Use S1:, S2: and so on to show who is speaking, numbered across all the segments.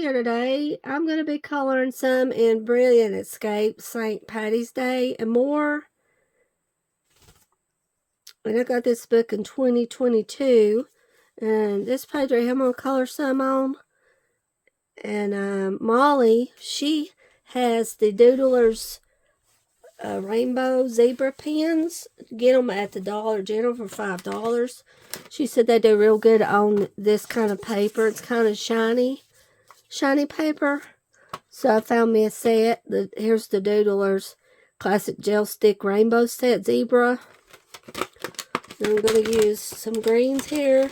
S1: here today. I'm going to be coloring some in Brilliant Escape St. Patty's Day and more. And I got this book in 2022. And this page right here I'm going to color some on. And Molly, she has the Doodlers rainbow zebra pens. Get them at the Dollar General for $5. She said they do real good on this kind of paper. It's kind of shiny paper. So I found me a set. Here's the Doodlers Classic Gel Stick Rainbow Set Zebra. Then I'm going to use some greens here.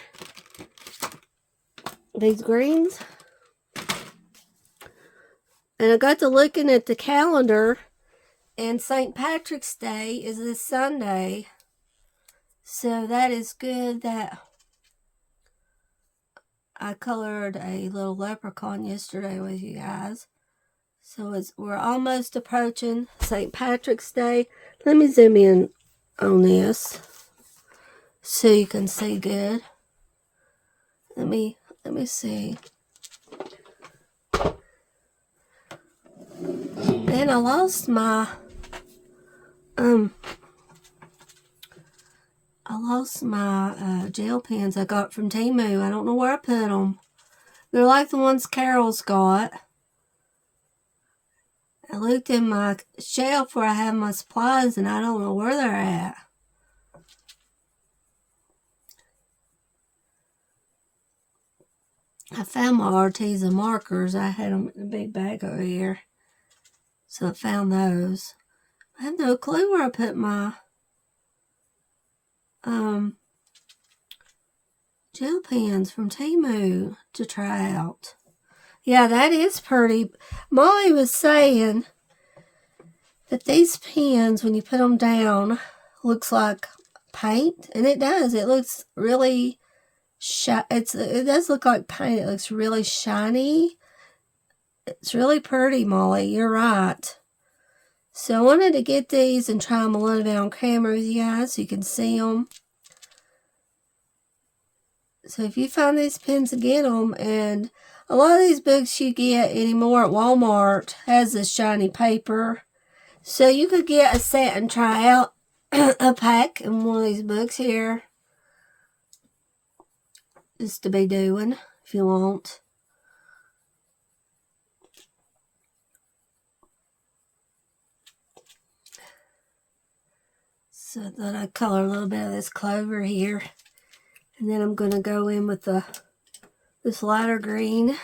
S1: These greens. And I got to looking at the calendar, and St. Patrick's Day is this Sunday. So that is good that I colored a little leprechaun yesterday with you guys. So we're almost approaching St. Patrick's Day. Let me zoom in on this so you can see good. Let me see. And I lost my gel pens I got from Temu. I don't know where I put them. They're like the ones Carol's got. I looked in my shelf where I have my supplies and I don't know where they're at. I found my Arteza markers. I had them in a big bag over here. So I found those. I have no clue where I put my gel pens from Temu to try out. Yeah, that is pretty. Molly was saying that these pens, when you put them down, looks like paint, and it does. It looks really it does look like paint. It looks really shiny. It's really pretty, Molly. You're right. So I wanted to get these and try them a little bit on camera with you guys so you can see them. So if you find these pens, get them. And a lot of these books you get anymore at Walmart has this shiny paper. So you could get a set and try out a pack in one of these books here. Just to be doing if you want. So I thought I'd color a little bit of this clover here. And then I'm going to go in with this lighter green.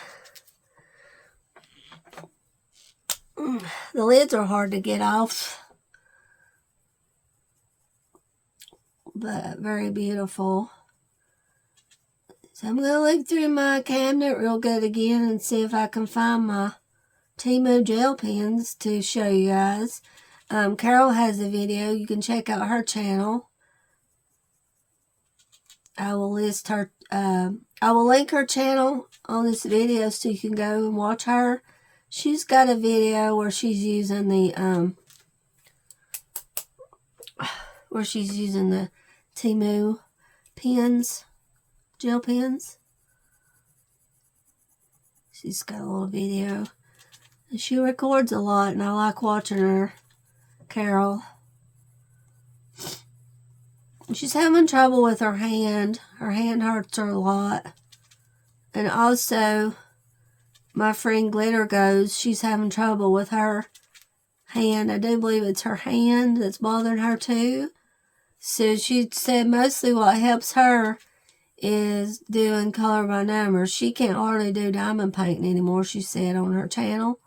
S1: The lids are hard to get off. But very beautiful. So I'm going to look through my cabinet real good again and see if I can find my Temu gel pens to show you guys. Carol has a video. You can check out her channel. I will list her. I will link her channel on this video so you can go and watch her. She's got a video where she's using the Temu pens, gel pens. She's got a little video. And she records a lot, and I like watching her. Carol. She's having trouble with her hand. Her hand hurts her a lot. And also, my friend Glitter goes, she's having trouble with her hand. I do believe it's her hand that's bothering her too. So she said mostly what helps her is doing color by numbers. She can't hardly do diamond painting anymore, she said on her channel.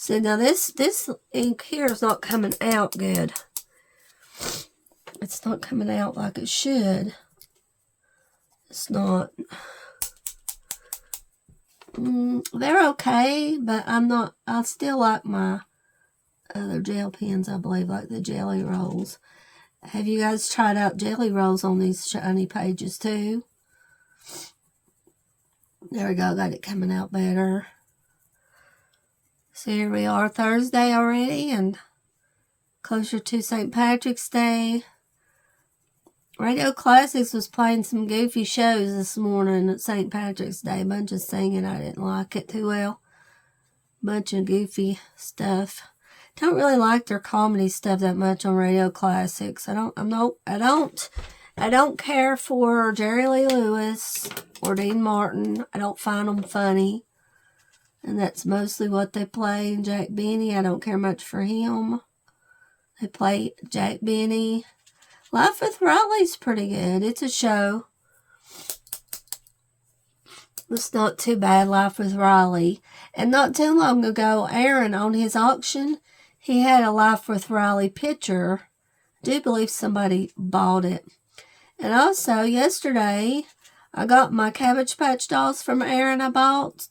S1: So now this ink here is not coming out good. It's not coming out like it should. It's not. They're okay, but I still like my other gel pens, I believe, like the Jelly Rolls. Have you guys tried out Jelly Rolls on these shiny pages too? There we go, got it coming out better. So here we are, Thursday already, and closer to St. Patrick's Day. Radio Classics was playing some goofy shows this morning at St. Patrick's Day. A bunch of singing. I didn't like it too well. Bunch of goofy stuff. Don't really like their comedy stuff that much on Radio Classics. I don't care for Jerry Lee Lewis or Dean Martin. I don't find them funny. And that's mostly what they play. And Jack Benny, I don't care much for him. They play Jack Benny. Life with Riley's pretty good. It's a show. It's not too bad, Life with Riley. And not too long ago, Aaron, on his auction, he had a Life with Riley picture. I do believe somebody bought it. And also, yesterday, I got my Cabbage Patch dolls from Aaron I bought.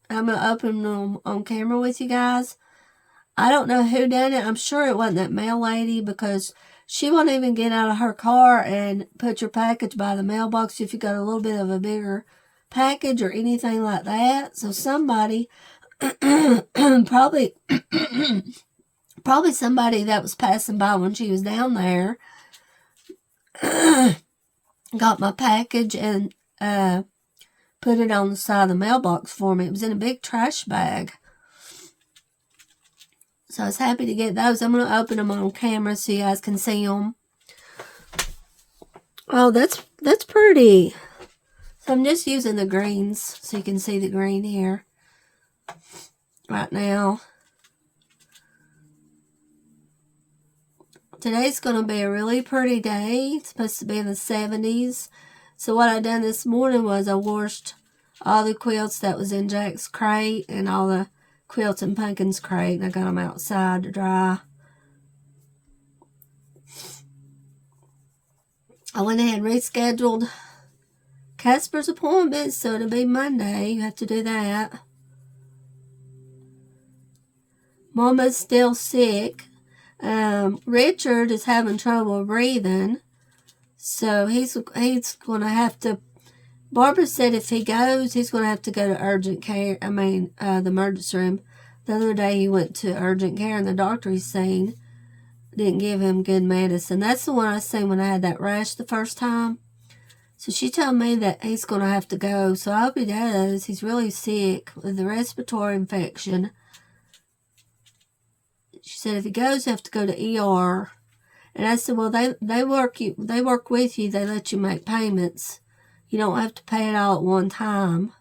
S1: I'm going to open them on camera with you guys. I don't know who done it. I'm sure it wasn't that mail lady because she won't even get out of her car and put your package by the mailbox if you got a little bit of a bigger package or anything like that. So somebody, probably somebody that was passing by when she was down there, got my package and put it on the side of the mailbox for me. It was in a big trash bag. So I was happy to get those. I'm going to open them on camera so you guys can see them. Oh, that's pretty. So I'm just using the greens so you can see the green here right now. Today's going to be a really pretty day. It's supposed to be in the 70s. So what I done this morning was I washed all the quilts that was in Jack's crate and all the quilts in Pumpkin's crate. And I got them outside to dry. I went ahead and rescheduled Casper's appointment, so it'll be Monday. You have to do that. Mama's still sick. Richard is having trouble breathing, so he's going to have to. Barbara said if he goes, he's going to have to go to urgent care. The emergency room. The other day he went to urgent care, and the doctor he's seen didn't give him good medicine. That's the one I seen when I had that rash the first time. So she told me that he's going to have to go. So I hope he does. He's really sick with a respiratory infection. She said if he goes, you have to go to ER. And I said, well, they work with you. They let you make payments. You don't have to pay it all at one time.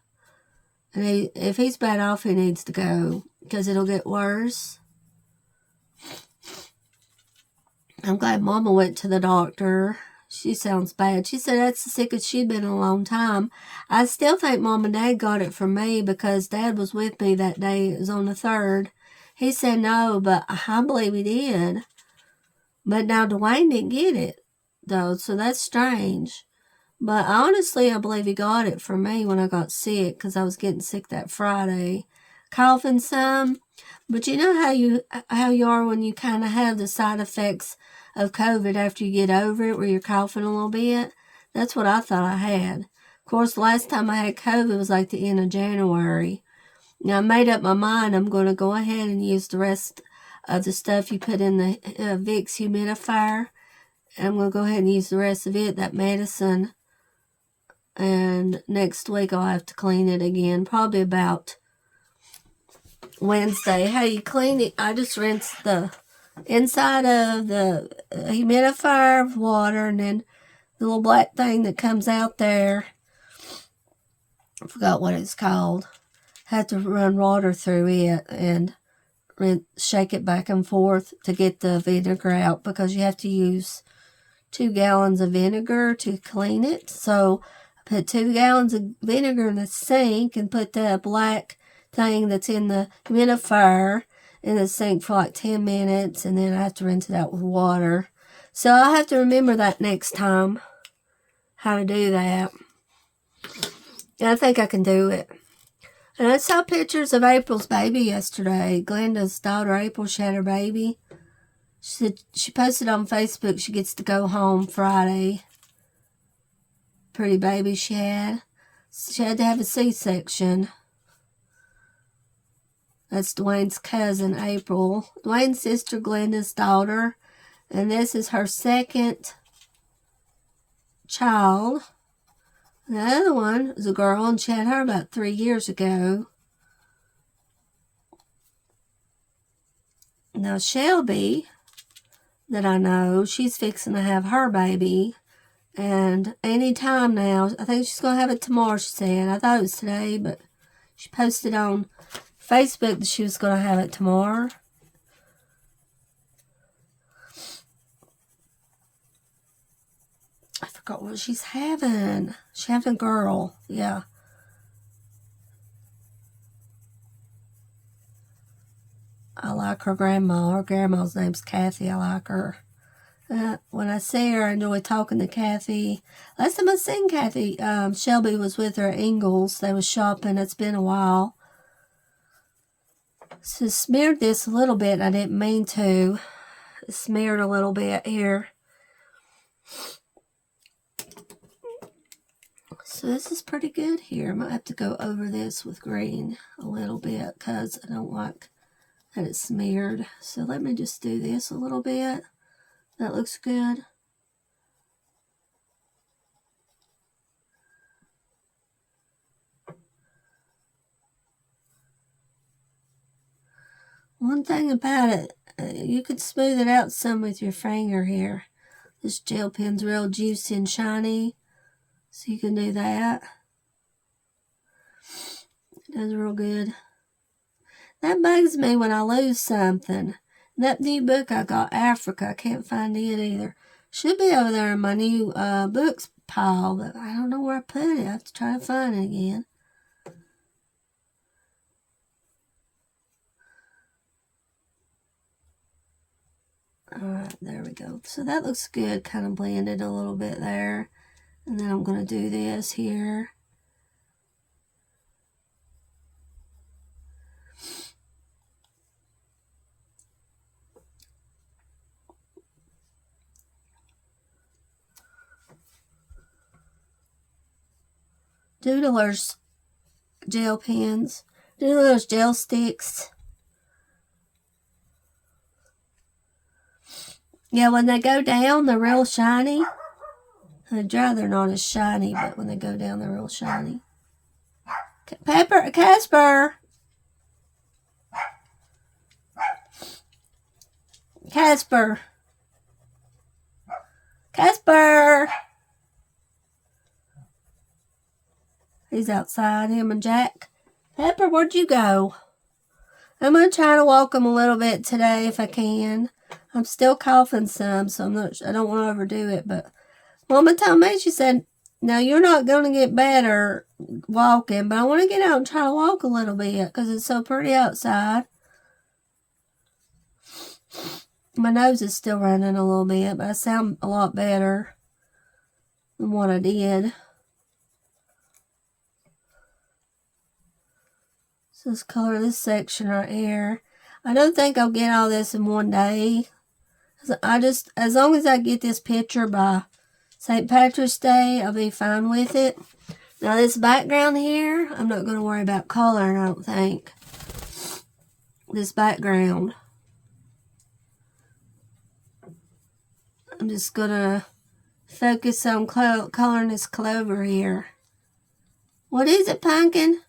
S1: And if he's bad off, he needs to go because it'll get worse. I'm glad Mama went to the doctor. She sounds bad. She said that's the sickest she'd been in a long time. I still think Mom and Dad got it from me because Dad was with me that day. It was on the 3rd. He said no, but I believe he did. But now Dwayne didn't get it, though, so that's strange. But honestly, I believe he got it from me when I got sick because I was getting sick that Friday. Coughing some. But you know how you are when you kind of have the side effects of COVID after you get over it, where you're coughing a little bit? That's what I thought I had. Of course, the last time I had COVID was like the end of January. Now, I made up my mind I'm going to go ahead and use the rest of the stuff you put in the Vicks humidifier. And I'm going to go ahead and use the rest of it, that medicine. And next week I'll have to clean it again, probably about Wednesday. How you clean it? I just rinse the inside of the humidifier with water, and then the little black thing that comes out there, I forgot what it's called. Have to run water through it and shake it back and forth to get the vinegar out because you have to use 2 gallons of vinegar to clean it. So I put 2 gallons of vinegar in the sink and put the black thing that's in the humidifier in the sink for like 10 minutes, and then I have to rinse it out with water. So I'll have to remember that next time, how to do that. And I think I can do it. And I saw pictures of April's baby yesterday. Glenda's daughter, April, she had her baby. She posted on Facebook she gets to go home Friday. Pretty baby she had. She had to have a C-section. That's Dwayne's cousin, April. Dwayne's sister, Glenda's daughter. And this is her second child. The other one is a girl, and she had her about 3 years ago. Now, Shelby, that I know, she's fixing to have her baby. And any time now, I think she's going to have it tomorrow, she said. I thought it was today, but she posted on Facebook that she was going to have it tomorrow. I forgot what she's having. She's having a girl. Yeah. I like her grandma. Her grandma's name's Kathy. I like her. When I see her, I enjoy talking to Kathy. Last time I seen Kathy, Shelby was with her at Ingles. They was shopping. It's been a while. So smeared this a little bit. I didn't mean to. Smeared a little bit here. So this is pretty good here. I might have to go over this with green a little bit because I don't like that it's smeared. So let me just do this a little bit. That looks good. One thing about it, you could smooth it out some with your finger here. This gel pen's real juicy and shiny, so you can do that. It does real good. That bugs me when I lose something. That new book I got, Africa, I can't find it either. Should be over there in my new books pile, but I don't know where I put it. I have to try to find it again. Alright, there we go. So that looks good, kind of blended a little bit there. And then I'm going to do this here. Doodlers gel pens. Doodlers gel sticks. Yeah, when they go down, they're real shiny. When they dry, they're not as shiny, but when they go down, they're real shiny. Casper! Casper! Casper! He's outside, him and Jack. Pepper, where'd you go? I'm going to try to walk him a little bit today if I can. I'm still coughing some, so I don't want to overdo it. But Mama told me, she said, now you're not going to get better walking, but I want to get out and try to walk a little bit because it's so pretty outside. My nose is still running a little bit, but I sound a lot better than what I did. So let's color this section right here. I don't think I'll get all this in one day. As long as I get this picture by St. Patrick's Day, I'll be fine with it. Now this background here, I'm not going to worry about coloring, I don't think. This background. I'm just going to focus on coloring this clover here. What is it, Pumpkin?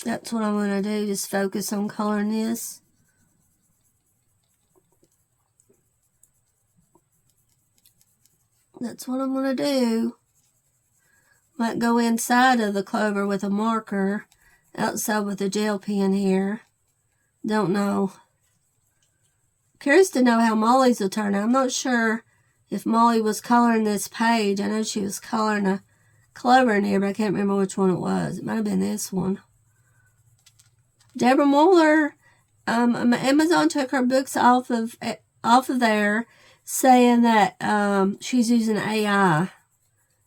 S1: That's what I'm going to do, just focus on coloring this. That's what I'm going to do. Might go inside of the clover with a marker, outside with a gel pen here. Don't know. Curious to know how Molly's will turn out. I'm not sure if Molly was coloring this page. I know she was coloring a clover in here, but I can't remember which one it was. It might have been this one. Deborah Mueller, Amazon took her books off of there, saying that she's using AI.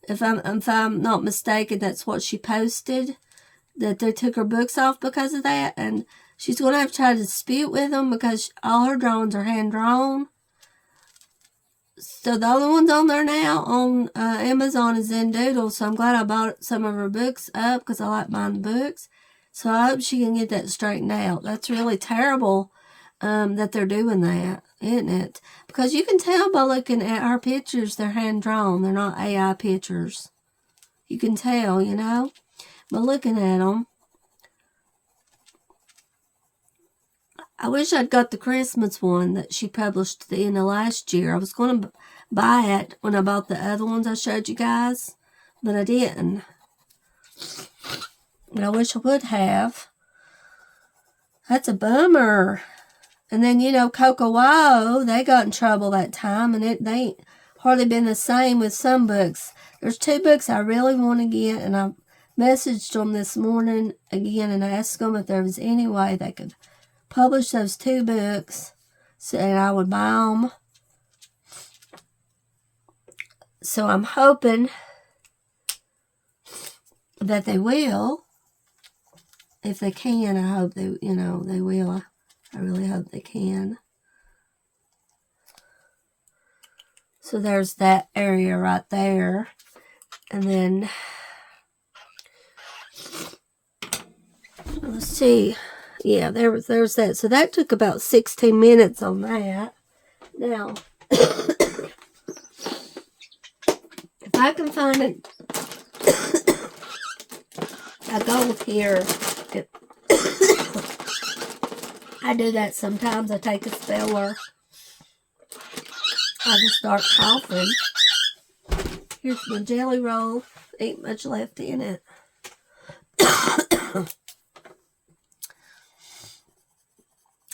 S1: If I'm not mistaken, that's what she posted, that they took her books off because of that, and she's going to have to try to dispute with them because all her drawings are hand-drawn. So the only ones on there now on Amazon is Zen Doodle, so I'm glad I bought some of her books up because I like buying books. So I hope she can get that straightened out. That's really terrible that they're doing that. isn't it? Because you can tell by looking at our pictures, they're hand-drawn. They're not AI pictures. You can tell, you know, by looking at them. I wish I'd got the Christmas one that she published at the end of last year. I was going to buy it when I bought the other ones I showed you guys, but I didn't. But I wish I would have. That's a bummer. And then, you know, Coco Wow, they got in trouble that time, and they ain't hardly been the same with some books. There's 2 books I really want to get, and I messaged them this morning again and asked them if there was any way they could publish those 2 books, so and I would buy them. So I'm hoping that they will. If they can, I hope they, you know, they will. I really hope they can. So there's that area right there. And then, let's see. Yeah, there's that. So that took about 16 minutes on that. Now, if I can find a gold here, I do that sometimes. I take a speller. I just start coughing. Here's my jelly roll. Ain't much left in it.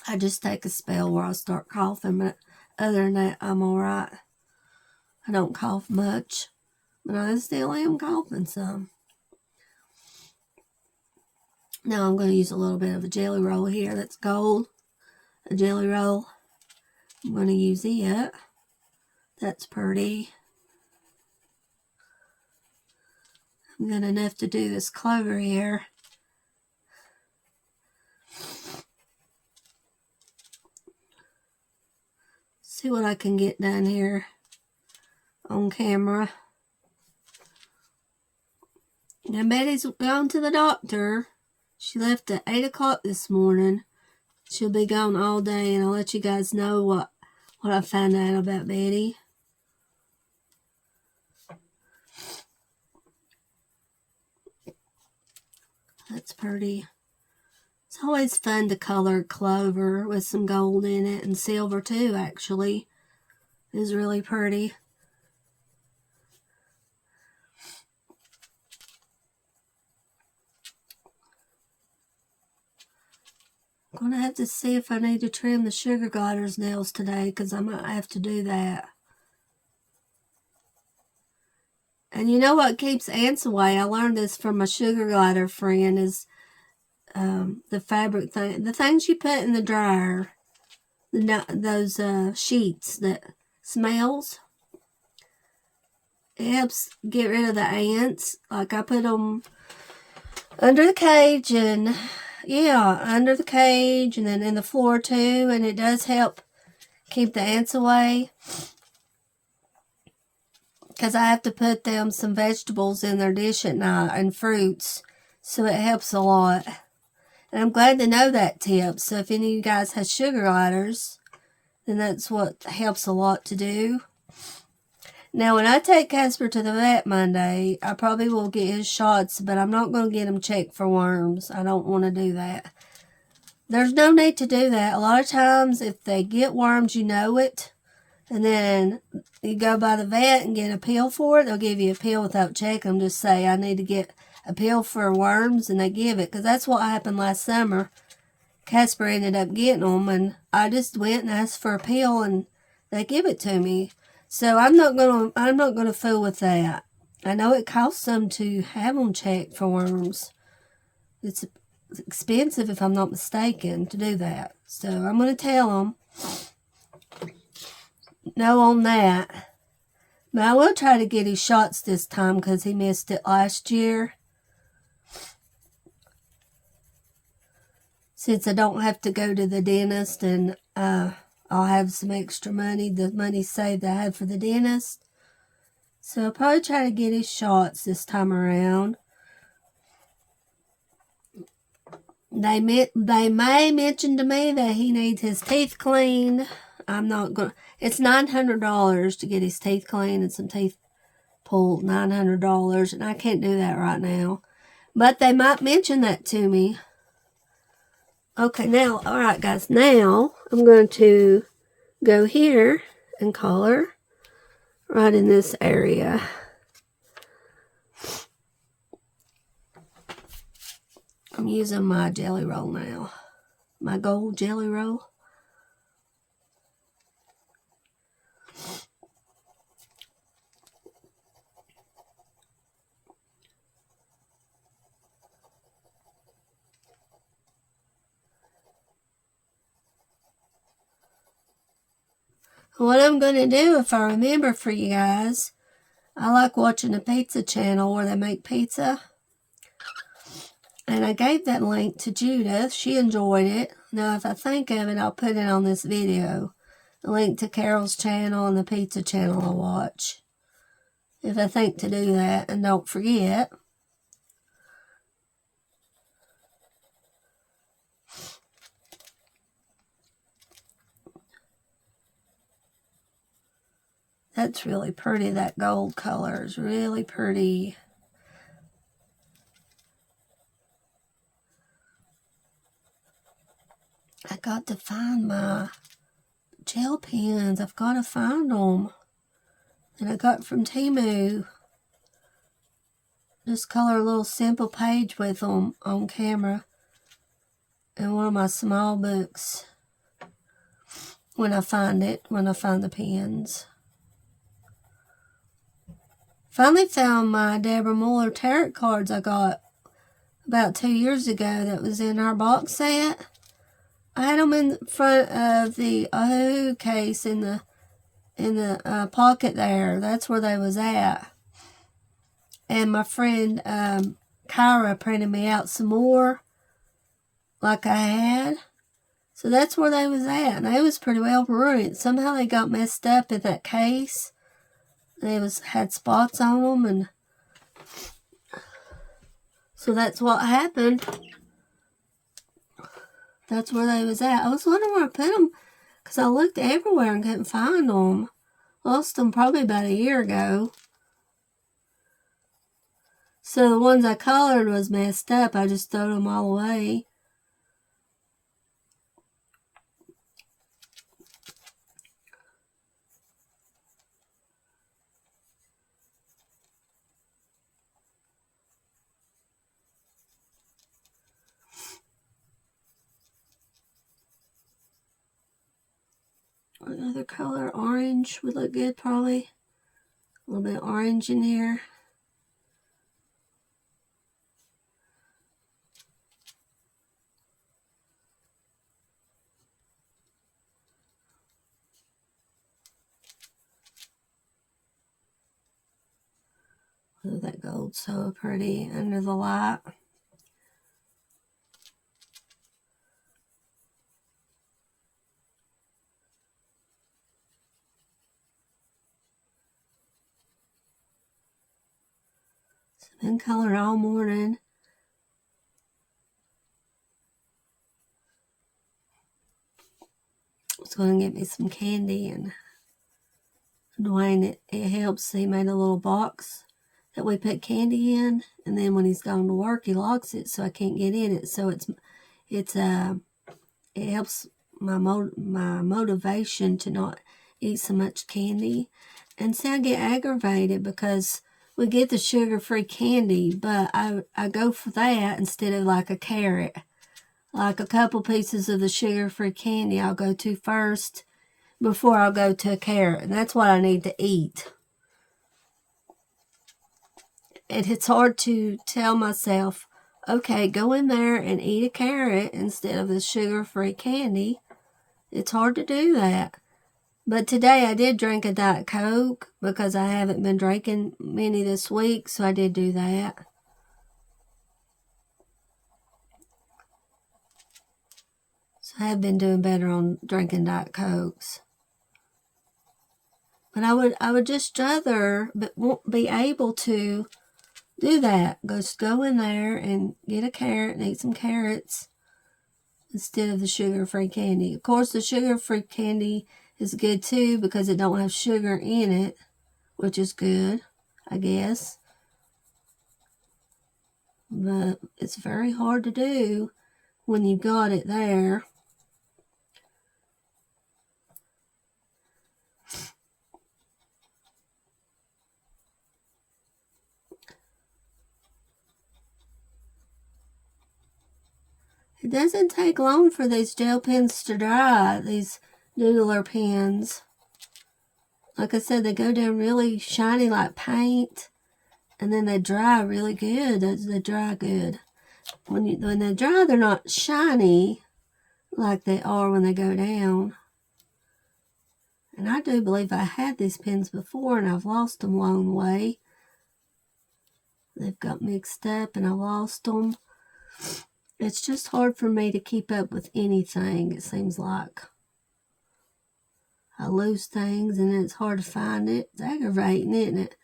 S1: I just take a spell where I start coughing, but other than that, I'm alright. I don't cough much, but I still am coughing some. Now I'm going to use a little bit of a jelly roll here that's gold. A jelly roll. I'm going to use it. That's pretty. I'm got enough to do this clover here. See what I can get done here on camera. Now Betty's gone to the doctor. She left at 8 o'clock this morning. She'll be gone all day, and I'll let you guys know what I found out about Betty. That's pretty. It's always fun to color clover with some gold in it, and silver too, actually. It's really pretty. I'm going to have to see if I need to trim the sugar glider's nails today, because I might have to do that. And you know what keeps ants away? I learned this from my sugar glider friend, is the fabric thing. The things you put in the dryer, those sheets that smells. It helps get rid of the ants. Like I put them under the cage, and yeah, under the cage, and then in the floor too, and it does help keep the ants away. Because I have to put them some vegetables in their dish at night and fruits, so it helps a lot. And I'm glad to know that tip. So if any of you guys have sugar gliders, then that's what helps a lot to do. Now, when I take Casper to the vet Monday, I probably will get his shots, but I'm not going to get him checked for worms. I don't want to do that. There's no need to do that. A lot of times, if they get worms, you know it. And then you go by the vet and get a pill for it. They'll give you a pill without checking them. Just say, I need to get a pill for worms, and they give it. Because that's what happened last summer. Casper ended up getting them, and I just went and asked for a pill, and they give it to me. So I'm not gonna fool with that. I know it costs them to have them checked for worms. It's expensive, if I'm not mistaken, to do that. So I'm gonna tell them no on that. But I will try to get his shots this time, because he missed it last year. Since I don't have to go to the dentist, and I'll have some extra money, the money saved I had for the dentist. So I'll probably try to get his shots this time around. They may mention to me that he needs his teeth cleaned. I'm not going to, it's $900 to get his teeth cleaned and some teeth pulled, $900, and I can't do that right now. But they might mention that to me. Okay, now, alright guys, now I'm going to go here and color right in this area. I'm using my jelly roll now, my gold jelly roll. What I'm going to do, if I remember for you guys, I like watching the pizza channel where they make pizza. And I gave that link to Judith. She enjoyed it. Now, if I think of it, I'll put it on this video. A link to Carol's channel and the pizza channel I watch. If I think to do that, and don't forget. That's really pretty. That gold color is really pretty. I got to find my gel pens. I've got to find them. And I got from Temu. Just color a little simple page with them on camera. In one of my small books. When I find it. When I find the pens. Finally found my Deborah Muller tarot cards I got about 2 years ago that was in our box set. I had them in front of the Oahu case in the pocket there. That's where they was at. And my friend Kyra printed me out some more like I had. So that's where they was at. And they was pretty well ruined. Somehow they got messed up in that case. They had spots on them, and so that's what happened. That's where they was at. I was wondering where I put them, because I looked everywhere and couldn't find them. Lost them probably about a year ago. So the ones I colored was messed up. I just threw them all away. Another color, orange would look good probably. A little bit of orange in here. Oh, that gold's so pretty under the light. Been coloring all morning. I was going to get me some candy, and Dwayne, it helps. He made a little box that we put candy in, and then when he's gone to work, he locks it so I can't get in it. So it helps my motivation to not eat so much candy. And see, I get aggravated because we get the sugar-free candy, but I go for that instead of like a carrot. Like a couple pieces of the sugar-free candy I'll go to first before I'll go to a carrot. And that's what I need to eat. And it's hard to tell myself, okay, go in there and eat a carrot instead of the sugar-free candy. It's hard to do that. But today I did drink a Diet Coke because I haven't been drinking many this week, so I did do that. So I have been doing better on drinking Diet Cokes. But I would just rather, but won't be able to do that. Just go in there and get a carrot and eat some carrots instead of the sugar-free candy. Of course, the sugar-free candy is good too because it don't have sugar in it, which is good, I guess. But it's very hard to do when you got it there. It doesn't take long for these gel pens to dry, these doodler pens. Like I said, they go down really shiny like paint, and then they dry really good. They dry good. When they dry, they're not shiny like they are when they go down. And I do believe I had these pens before, and I've lost them along the way. They've got mixed up, and I lost them. It's just hard for me to keep up with anything, it seems like. I lose things, and then it's hard to find it. It's aggravating, isn't it?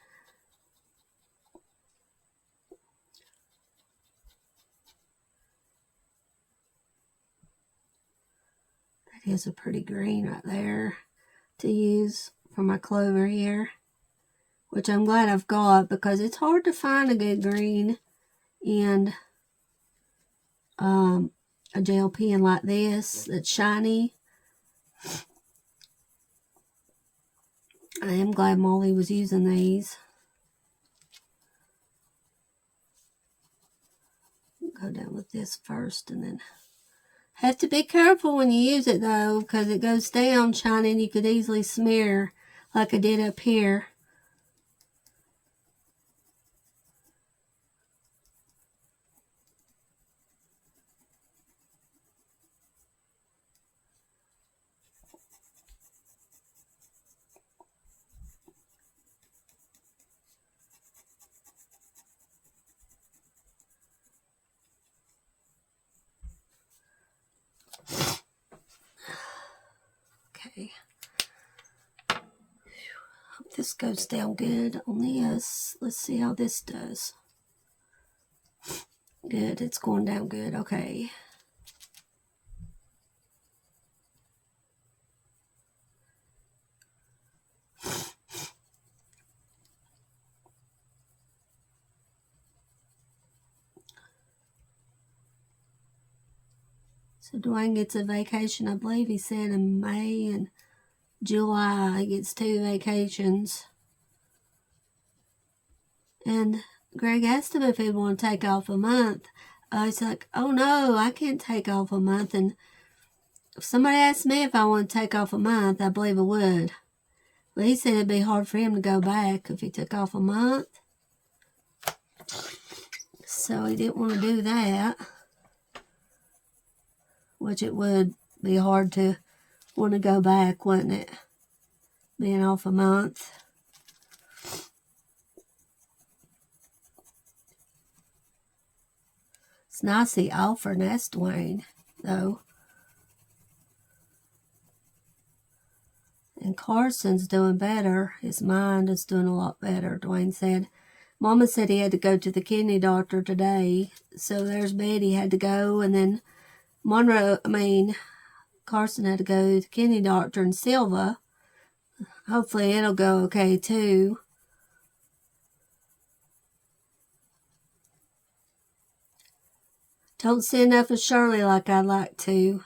S1: That is a pretty green right there to use for my clover here, which I'm glad I've got because it's hard to find a good green in a gel pen like this that's shiny. I am glad Molly was using these. Go down with this first, and then have to be careful when you use it though, because it goes down shiny and you could easily smear like I did up here. Okay. Hope this goes down good on this. Let's see how this does. Good, it's going down good. Okay. So Dwayne gets a vacation, I believe he said, in May and July. He gets 2 vacations. And Greg asked him if he'd want to take off a month. He's like, oh no, I can't take off a month. And if somebody asked me if I want to take off a month, I believe I would. But he said it'd be hard for him to go back if he took off a month. So he didn't want to do that. Which it would be hard to want to go back, wouldn't it? Being off a month. It's nice he offered, and that's Dwayne, though. And Carson's doing better. His mind is doing a lot better, Dwayne said. Mama said he had to go to the kidney doctor today. So there's Betty had to go, and then Carson had to go to the kidney doctor, and Silva. Hopefully it'll go okay too. Don't see enough of Shirley like I'd like to.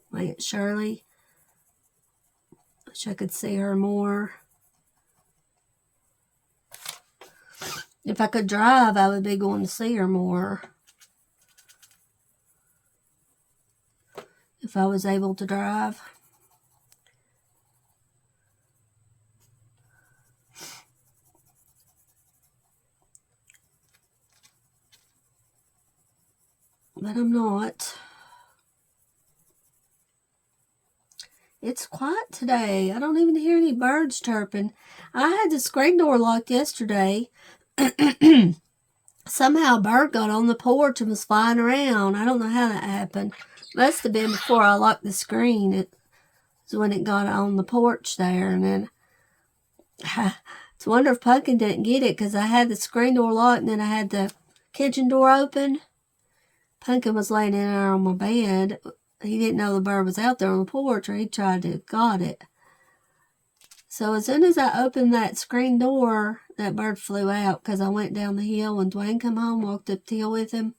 S1: My Aunt Shirley. Wish I could see her more. If I could drive, I would be going to see her more. If I was able to drive. But I'm not. It's quiet today. I don't even hear any birds chirping. I had the screen door locked yesterday. Somehow a bird got on the porch and was flying around. I don't know how that happened. Must have been before I locked the screen. It was when it got on the porch there. And then it's a wonder if Pumpkin didn't get it, because I had the screen door locked and then I had the kitchen door open. Pumpkin was laying in there on my bed, he didn't know the bird was out there on the porch, or he tried to have got it. So as soon as I opened that screen door, that bird flew out because I went down the hill when Dwayne come home, walked up the hill with him,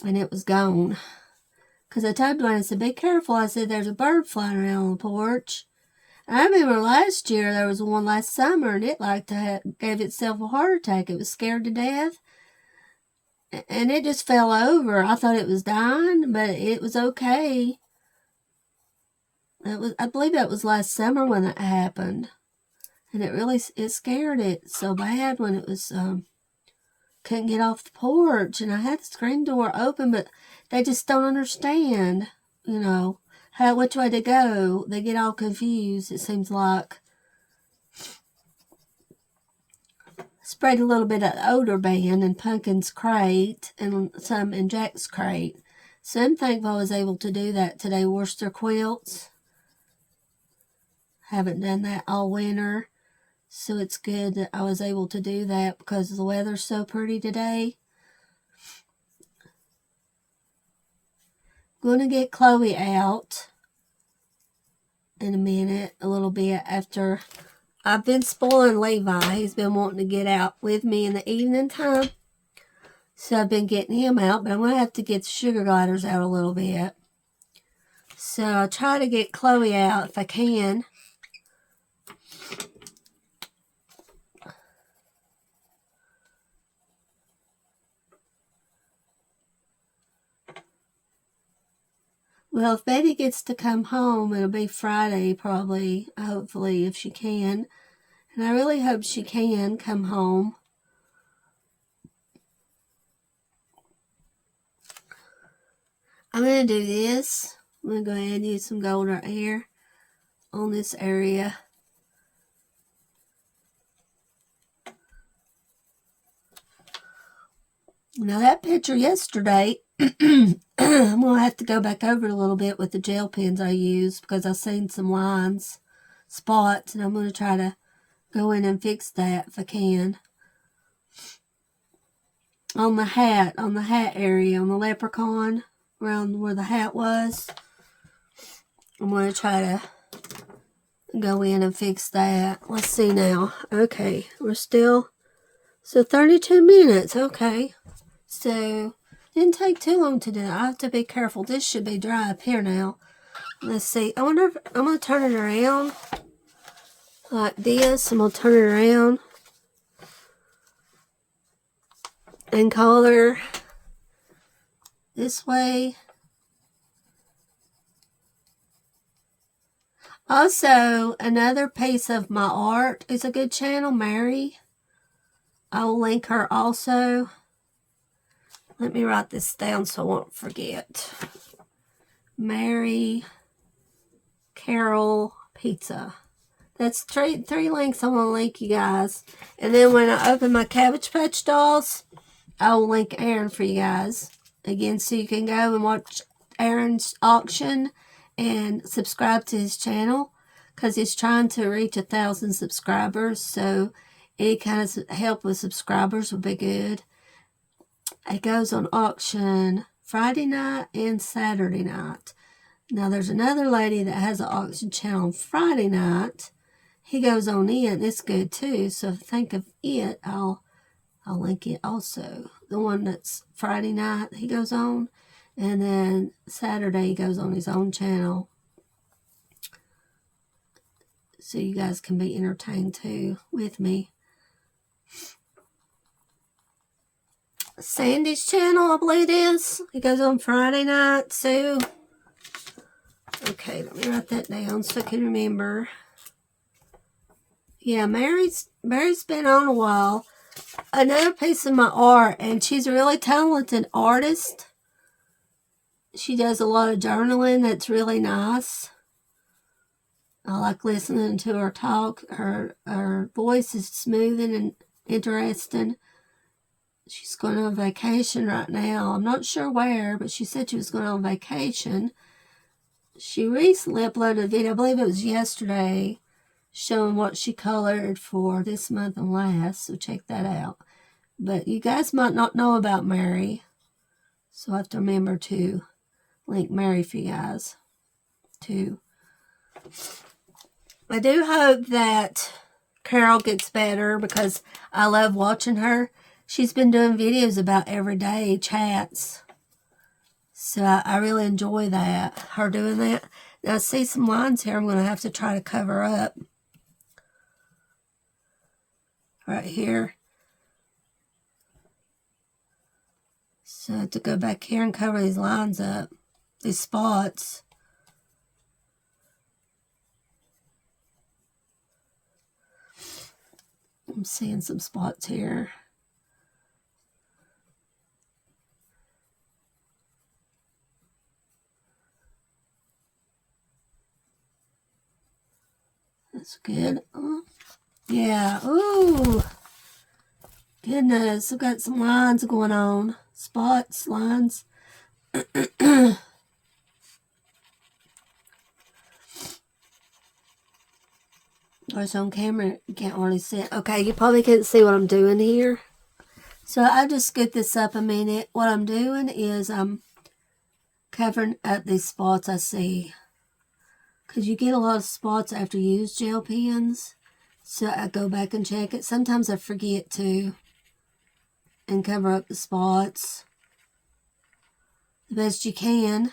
S1: and it was gone. Because I told Dwayne, I said, be careful. I said, there's a bird flying around on the porch. And I remember last year, there was one last summer, and it gave itself a heart attack. It was scared to death. And it just fell over. I thought it was dying, but it was okay. I believe that was last summer when that happened. And it scared it so bad when it was, couldn't get off the porch. And I had the screen door open, but they just don't understand, you know, which way to go. They get all confused, it seems like. Sprayed a little bit of odor ban in Pumpkin's crate and some in Jack's crate. So I'm thankful I was able to do that today. Worcester quilts. Haven't done that all winter. So it's good that I was able to do that because the weather's so pretty today. I'm going to get Chloe out in a minute, a little bit after. I've been spoiling Levi. He's been wanting to get out with me in the evening time. So I've been getting him out, but I'm going to have to get the sugar gliders out a little bit. So I'll try to get Chloe out if I can. Well, if Betty gets to come home, it'll be Friday probably, hopefully, if she can. And I really hope she can come home. I'm going to do this. I'm going to go ahead and use some gold right here on this area. Now that picture yesterday, I'm going to have to go back over it a little bit with the gel pens I used because I've seen some lines, spots, and I'm going to try to go in and fix that if I can. On the hat area, on the leprechaun, around where the hat was, I'm going to try to go in and fix that. Let's see now. Okay, we're still, so 32 minutes, okay. So, didn't take too long to do that. I have to be careful. This should be dry up here now. Let's see. I wonder if I'm going to turn it around like this. I'm going to turn it around and color this way. Also, another piece of my art is a good channel, Mary. I will link her also. Let me write this down so I won't forget. Mary Carol Pizza. That's three links I want to link you guys. And then when I open my Cabbage Patch dolls, I will link Aaron for you guys. Again, so you can go and watch Aaron's auction and subscribe to his channel. Because he's trying to reach 1,000 subscribers. So any kind of help with subscribers would be good. It goes on auction Friday night and Saturday night. Now, there's another lady that has an auction channel on Friday night. He goes on it, and it's good too. So, if you think of it, I'll link it also. The one that's Friday night, he goes on. And then Saturday, he goes on his own channel. So, you guys can be entertained too with me. Sandy's channel, I believe it is. It goes on Friday night, so. Okay, let me write that down so I can remember. Yeah, Mary's been on a while. Another piece of my art, and she's a really talented artist. She does a lot of journaling that's really nice. I like listening to her talk. Her voice is smooth and interesting. She's going on vacation right now. I'm not sure where, but she said she was going on vacation. She recently uploaded a video, I believe it was yesterday, showing what she colored for this month and last, so check that out. But you guys might not know about Mary, so I have to remember to Link Mary for you guys, too. I do hope that Carol gets better because I love watching her. She's been doing videos about everyday chats. So I really enjoy that, her doing that. Now I see some lines here I'm going to have to try to cover up. Right here. So to go back here and cover these lines up, these spots. I'm seeing some spots here. That's good. Yeah. Ooh. Goodness. I've got some lines going on. Spots, lines. It's on camera. You can't hardly see it. Okay, you probably can't see what I'm doing here. So I just scoot this up a minute. What I'm doing is I'm covering up these spots I see. Because you get a lot of spots after you use gel pens. So I go back and check it. Sometimes I forget to. And cover up the spots the best you can.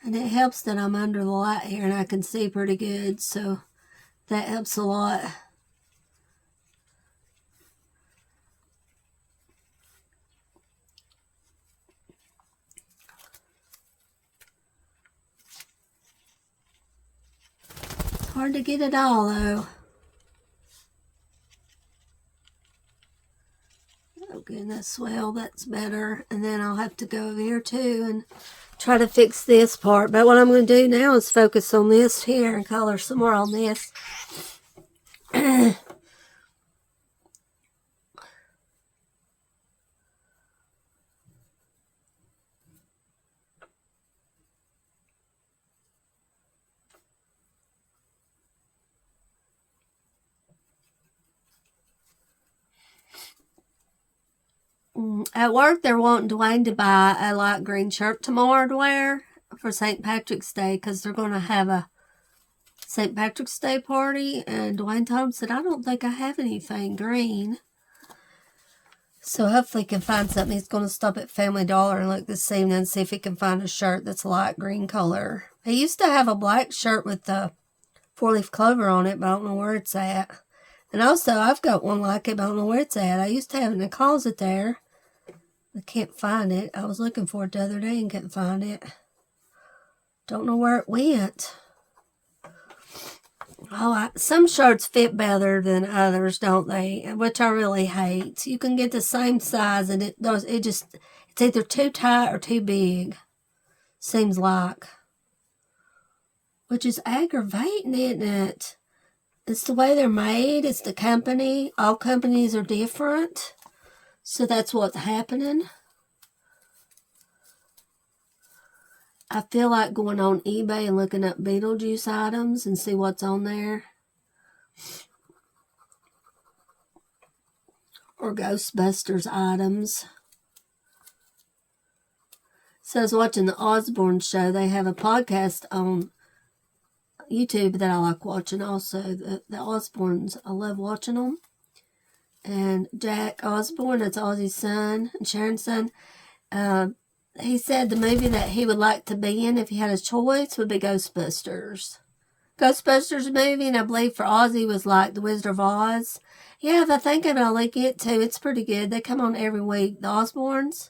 S1: And it helps that I'm under the light here and I can see pretty good. So that helps a lot. Hard to get it all, though. Okay, that's well, that's better. And then I'll have to go over here, too, and try to fix this part. But what I'm going to do now is focus on this here and color some more on this. At work, they're wanting Dwayne to buy a light green shirt tomorrow to wear for St. Patrick's Day because they're going to have a St. Patrick's Day party. And Dwayne told him, said, I don't think I have anything green. So hopefully he can find something. He's going to stop at Family Dollar and look this evening and see if he can find a shirt that's a light green color. He used to have a black shirt with the 4-leaf clover on it, but I don't know where it's at. And also, I've got one like it, but I don't know where it's at. I used to have it in the closet there. I can't find it. I was looking for it the other day and couldn't find it. Don't know where it went. Oh, some shirts fit better than others, don't they? Which I really hate. You can get the same size and it's either too tight or too big. Seems like. Which is aggravating, isn't it? It's the way they're made. It's the company. All companies are different. So that's what's happening. I feel like going on eBay and looking up Beetlejuice items and see what's on there. Or Ghostbusters items. So I was watching the Osborne show. They have a podcast on YouTube that I like watching also. The Osbornes, I love watching them. And Jack Osborne, that's Ozzy's son and Sharon's son, he said the movie that he would like to be in if he had a choice would be Ghostbusters. Ghostbusters movie, and I believe for Ozzy was like The Wizard of Oz. Yeah, if I think of it, I'll link it too. It's pretty good. They come on every week, the Osbornes.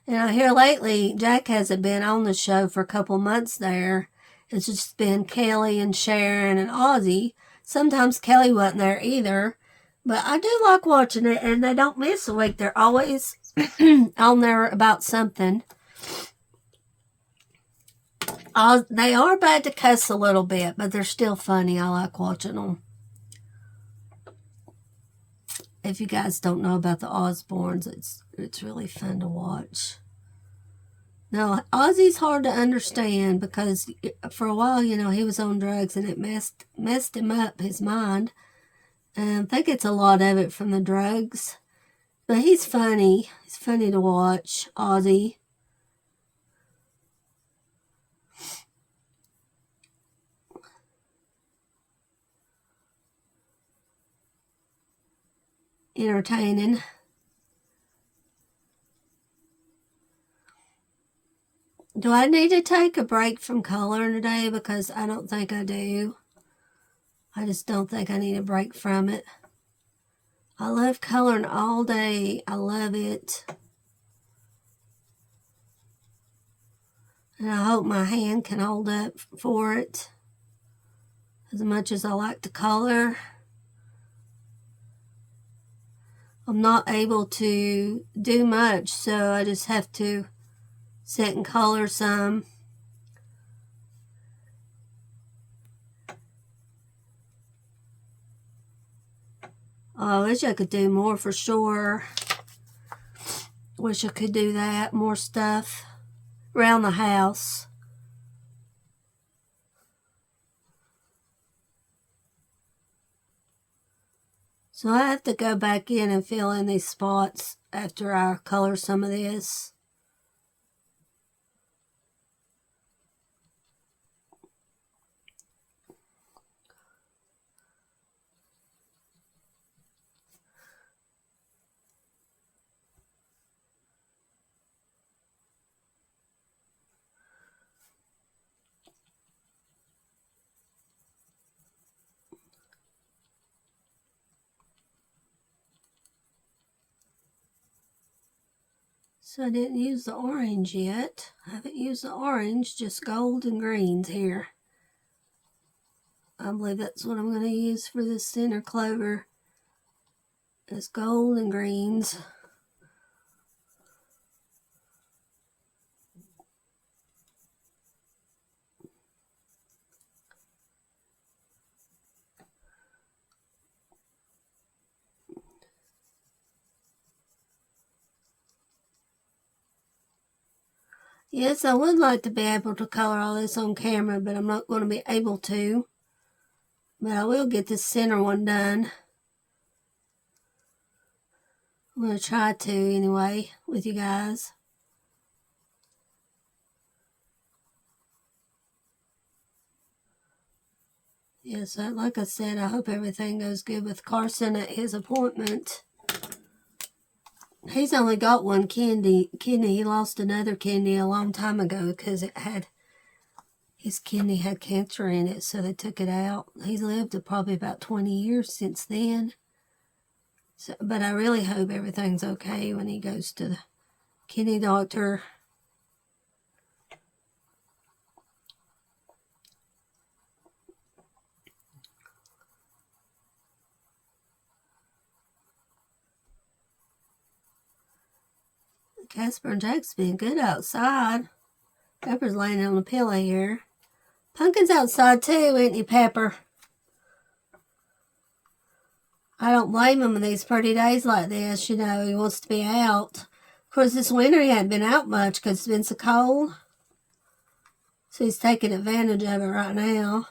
S1: And I hear lately, Jack hasn't been on the show for a couple months there. It's just been Kelly and Sharon and Ozzy. Sometimes Kelly wasn't there either. But I do like watching it, and they don't miss a week. They're always on there about something. They are bad to cuss a little bit, but they're still funny. I like watching them. If you guys don't know about the Osbournes, it's really fun to watch. Now, Ozzy's hard to understand because for a while, you know, he was on drugs and it messed him up, his mind. I think it's a lot of it from the drugs. But he's funny. He's funny to watch, Ozzy. Entertaining. Do I need to take a break from coloring today? Because I don't think I do. I just don't think I need a break from it. I love coloring all day. I love it. And I hope my hand can hold up for it. As much as I like to color, I'm not able to do much, so I just have to sit and color some. Oh, I wish I could do more for sure. Wish I could do that, more stuff around the house. So I have to go back in and fill in these spots after I color some of this. So I didn't use the orange yet. I haven't used the orange, just gold and greens here. I believe that's what I'm going to use for this center clover. It's gold and greens. Yes, I would like to be able to color all this on camera, but I'm not going to be able to. But I will get this center one done. I'm going to try to anyway with you guys. Yes, like I said, I hope everything goes good with Carson at his appointment. He's only got one kidney. He lost another kidney a long time ago because his kidney had cancer in it, so they took it out. He's lived probably about 20 years since then. So, but I really hope everything's okay when he goes to the kidney doctor. Casper and Jack's been good outside. Pepper's laying on the pillow here. Pumpkin's outside too, ain't he, Pepper? I don't blame him in these pretty days like this. You know, he wants to be out. Of course, this winter he hadn't been out much because it's been so cold. So he's taking advantage of it right now.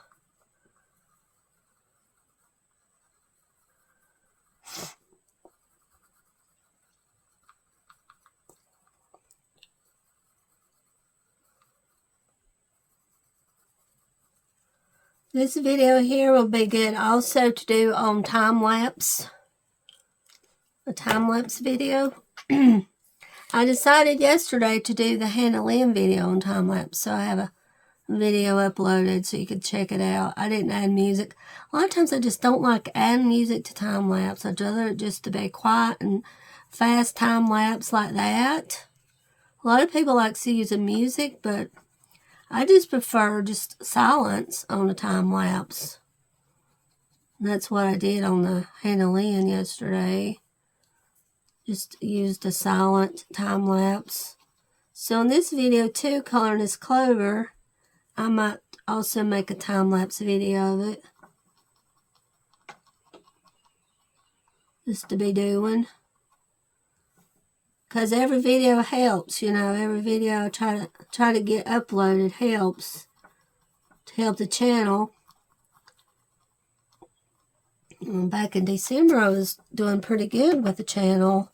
S1: This video here will be good also to do on time-lapse. A time-lapse video. I decided yesterday to do the Hannah Lynn video on time-lapse, so I have a video uploaded so you can check it out. I didn't add music. A lot of times I just don't like adding music to time-lapse. I'd rather it just to be quiet and fast time-lapse like that. A lot of people like to use music, but I just prefer just silence on a time-lapse. That's what I did on the Hannah Lynn yesterday. Just used a silent time-lapse. So in this video too, coloring this clover, I might also make a time-lapse video of it. Just to be doing. because every video helps, you know. Every video I try to get uploaded helps to help the channel. Back in December, I was doing pretty good with the channel.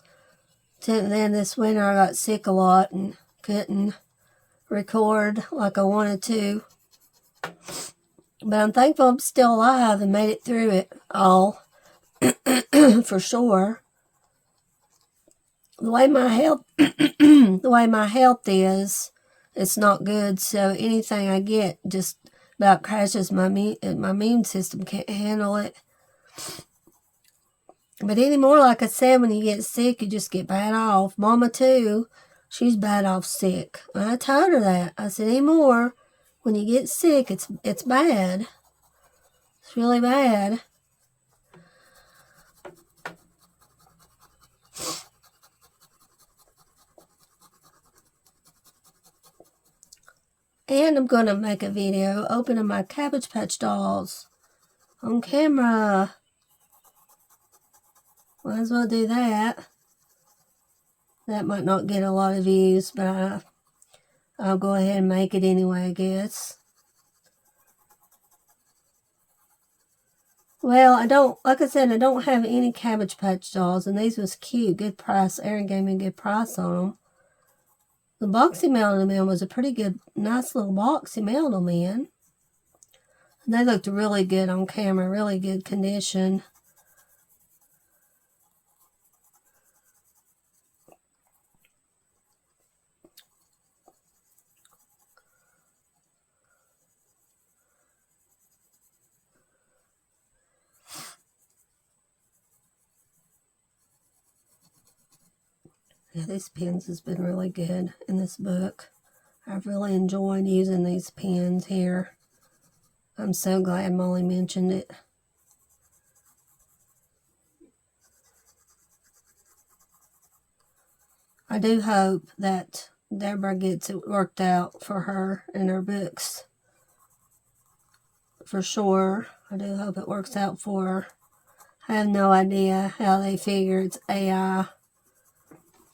S1: Then this winter, I got sick a lot and couldn't record like I wanted to. But I'm thankful I'm still alive and made it through it all, for sure. The way my health, is, it's not good. So anything I get just about crashes my immune system. Can't handle it. But anymore, like I said, when you get sick, you just get bad off. Mama too, she's bad off sick. And I told her that. I said, anymore, when you get sick, it's bad. It's really bad. And I'm going to make a video opening my Cabbage Patch dolls on camera. Might as well do that. That might not get a lot of views, but I'll go ahead and make it anyway, I guess. Well, like I said, I don't have any Cabbage Patch dolls, and these was cute. Good price. Aaron gave me a good price on them. The box he mailed them in was a pretty good, nice little box he mailed them in. And they looked really good on camera, really good condition. Yeah, these pens has been really good in this book. I've really enjoyed using these pens here. I'm so glad Molly mentioned it. I do hope that Deborah gets it worked out for her in her books. For sure. I do hope it works out for her. I have no idea how they figure it's AI.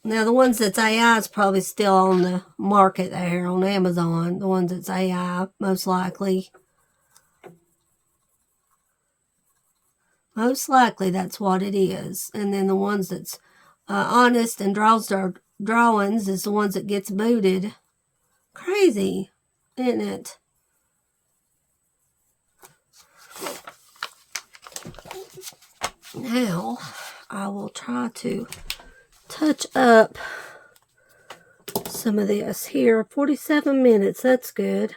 S1: Now, the ones that's AI is probably still on the market there on Amazon. The ones that's AI, most likely. Most likely, that's what it is. And then the ones that's honest and draws their drawings is the ones that gets booted. Crazy, isn't it? Now, I will try to touch up some of this here. 47 minutes, that's good.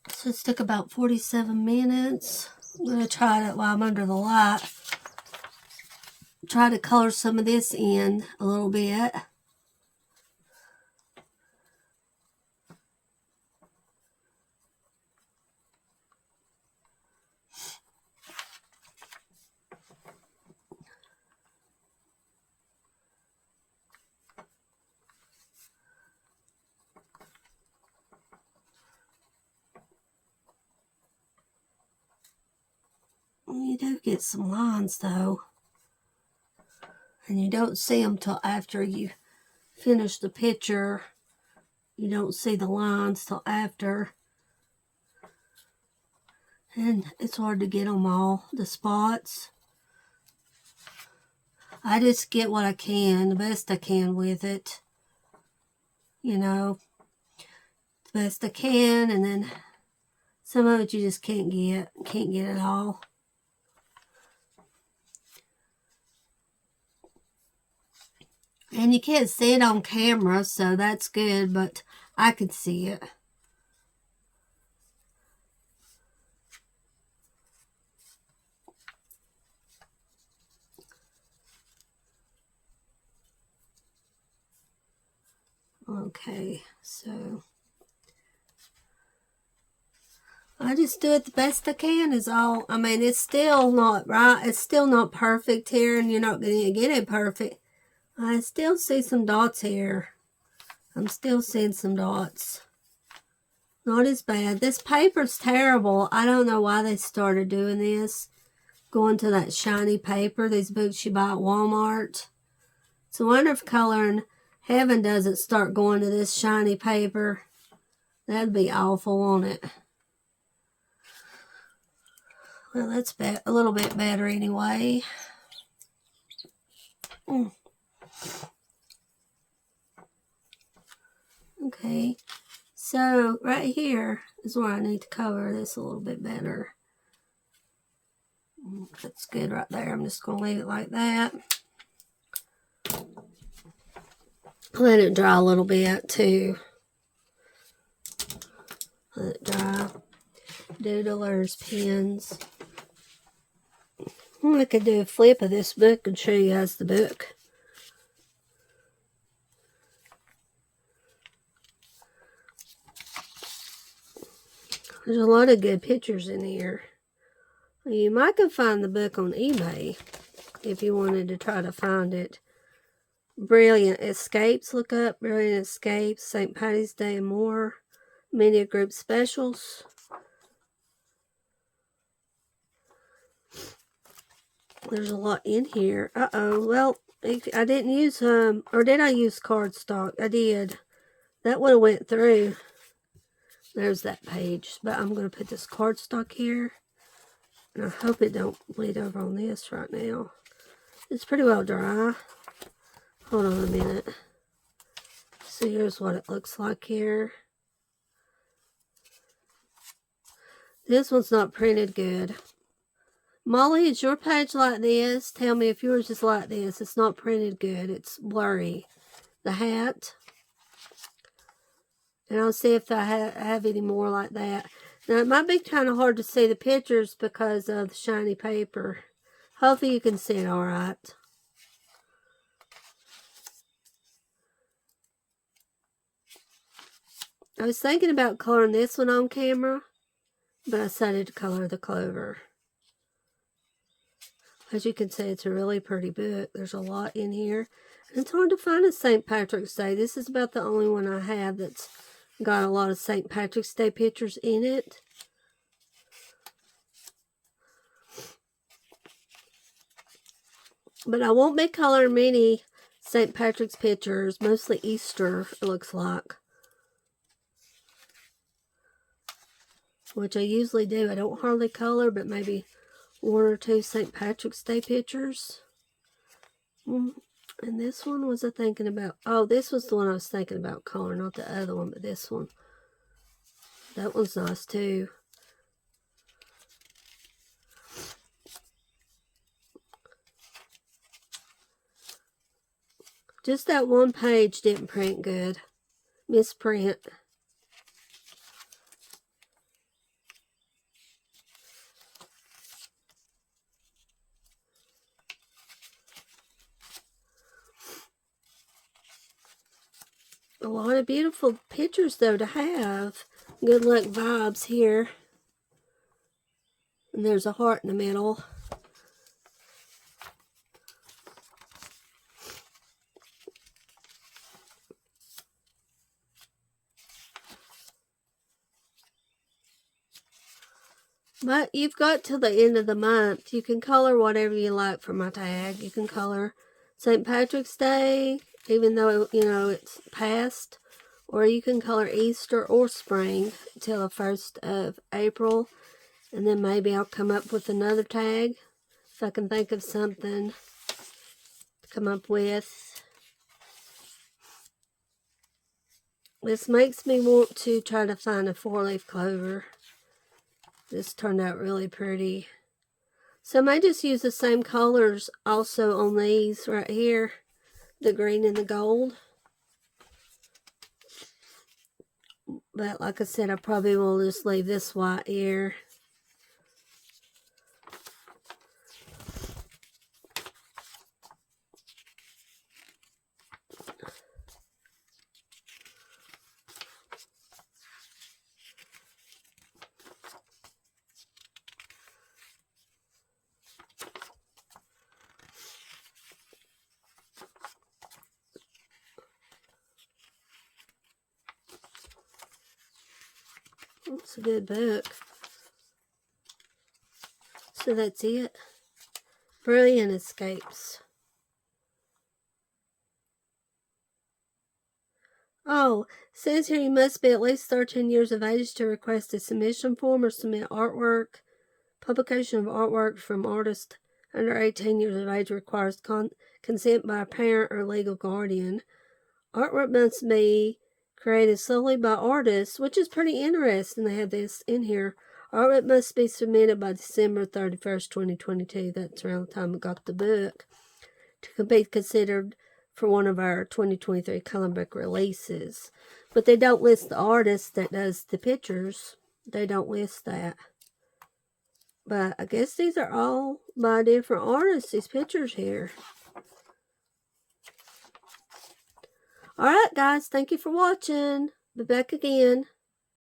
S1: So it took about 47 minutes. I'm going to try to, while I'm under the light, try to color some of this in a little bit. You do get some lines though, and you don't see them till after you finish the picture. You don't see the lines till after, and it's hard to get them all, the spots. I just get what I can, the best I can with it, you know, the best I can, and then some of it you just can't get it all. And you can't see it on camera, so that's good, but I can see it. Okay, so I just do it the best I can is all. I mean, it's still not right. It's still not perfect here, and you're not going to get it perfect. I still see some dots here. I'm still seeing some dots. Not as bad. This paper's terrible. I don't know why they started doing this. going to that shiny paper, these books you buy at Walmart. It's a wonder if Color in Heaven doesn't start going to this shiny paper. That'd be awful, won't it? Well, that's a little bit better anyway. Okay, so right here is where I need to cover this a little bit better. That's good right there. I'm just going to leave it like that. Let it dry a little bit too. Let it dry. Doodlers, pens. I could do a flip of this book and show you guys the book. There's a lot of good pictures in here. You might can find the book on eBay if you wanted to try to find it. Brilliant Escapes. Look up Brilliant Escapes, St. Patty's Day and more. Media group specials. There's a lot in here. Well, I didn't use or did I use cardstock? I did. That would have went through. There's that page. But I'm going to put this cardstock here. And I hope it don't bleed over on this right now. It's pretty well dry. Hold on a minute. So here's what it looks like here. This one's not printed good. Molly, is your page like this? Tell me if yours is like this. It's not printed good. It's blurry. The hat. And I'll see if I have any more like that. Now, it might be kind of hard to see the pictures because of the shiny paper. Hopefully you can see it all right. I was thinking about coloring this one on camera, but I decided to color the clover. As you can see, it's a really pretty book. There's a lot in here. And it's hard to find a St. Patrick's Day. This is about the only one I have that's got a lot of St. Patrick's Day pictures in it. But I won't be coloring many St. Patrick's pictures. Mostly Easter, it looks like. Which I usually do. I don't hardly color, but maybe one or two St. Patrick's Day pictures. And this one was I thinking about. Oh, this was the one I was thinking about coloring. Not the other one, but this one. That one's nice too. Just that one page didn't print good. Misprint. A lot of beautiful pictures, though, to have. Good luck vibes here. And there's a heart in the middle. But you've got till the end of the month. You can color whatever you like for my tag. You can color St. Patrick's Day, even though, you know, it's past. Or you can color Easter or spring till the 1st of April. And then maybe I'll come up with another tag. If I can think of something to come up with. This makes me want to try to find a 4-leaf clover. This turned out really pretty. So I may just use the same colors also on these right here. The green and the gold. But like I said, I probably will just leave this white here. It's a good book. So that's it. Brilliant Escapes. Oh, says here you must be at least 13 years of age to request a submission form or submit artwork. Publication of artwork from artists under 18 years of age requires consent by a parent or legal guardian. Artwork must be created solely by artists, which is pretty interesting. They have this in here. Artwork must be submitted by December 31st, 2022. That's around the time I got the book. To be considered for one of our 2023 coloring book releases. But they don't list the artist that does the pictures. They don't list that. But I guess these are all by different artists, these pictures here. Alright guys, thank you for watching. Be back again.